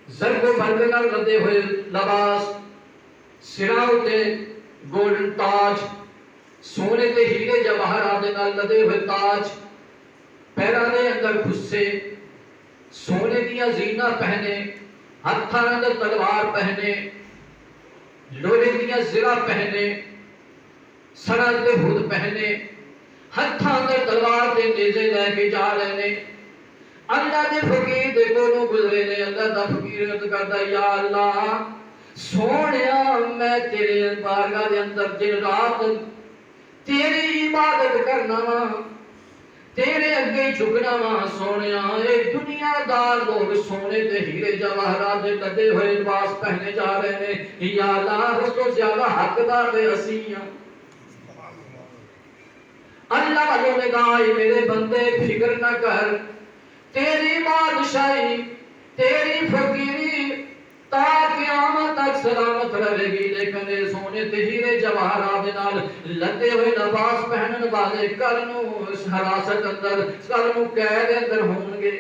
زرگ و برگ نال لدے ہوئے لباس، سراں تے گولڈن تاج، سونے تے ہیرے جواہرات دے نال لدے ہوئے تاج، پیراں دے اندر خصے، سونے دیا زینہ پہنے، ہتھاں دے تلوار پہنے، لوہے دیا زرہ پہنے، سراں تے ہود پہنے، ہتھاں دے تلوار تے نیزے لے کے جا رہے نے۔ اللہ دے فقیر دے کولوں گزرے نے، اللہ دا فقیر عرض کردا یا اللہ سونیا میں تیرے بارگاہ دے اندر دن رات تیری عبادت کرنا وا، تیرے اگے جھکنا وا سونیا۔ اے دنیا دار لوگ سونے تے ہیرے جواہرات دے لدے ہوئے لباس پہنے جا رہے نے، یا اللہ اس تو زیادہ حقدار تے اسی ہاں۔ اللہ والوں نے کہا اے میرے بندے فکر نہ کر، تیری بادشاہی تیری فقیری تا قیامت تک سلامت رہے گی، لیکن اے سونے تے ہیرے جواہرات دے نال لدے ہوئے لباس پہنن والے کل نو حراست اندر، کل نو قید اندر ہون گے۔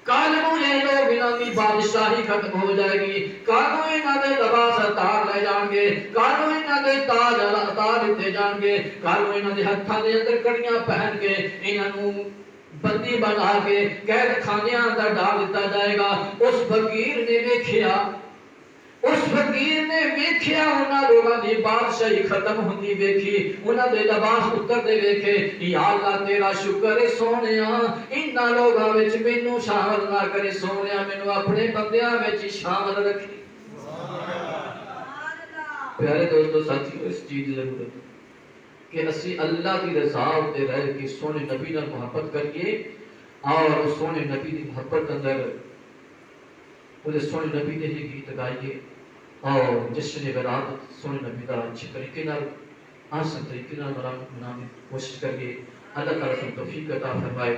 کل نو یہ لوگ انہاں دی بادشاہی ختم ہو جائے گی، کل نو انہاں دے لباس اتار لے جان گے، کل نو انہاں دے تاج اتار دیتے جان گے، کل نو انہاں دے ہتھاں دے اندر کڑیاں پہن کے انہاں نو بندی بنا کے قید خانیاں اندر ڈال دیتا جائے گا۔ اس فقیر نے ویکھیا، اس فقیر نے ویکھیا انہاں لوگاں دی بادشاہی ختم ہوندی ویکھی، انہاں دے لباس اتردے ویکھے، یا اللہ تیرا شکر ہے سونیا، انہاں لوگاں وچ مینوں شامل نہ کرے سونیا، مینوں اپنے بندیاں وچ شامل رکھی۔ پیارے دوستو ساتھیو، اس چیز کی ضرورت ہے کہ اسی اللہ کی رضا تے رہ کے سونے نبی نال محبت کریے، اور سونے نبی دی محبت اندر وہ سونے نبی دے ہی گیت گائیے، اور جشن ولادت سونے نبی دا اچھے طریقے نال آسان طریقے نال منانے کی کوشش کریے۔ اللہ تعالیٰ سے توفیق عطا فرمائے۔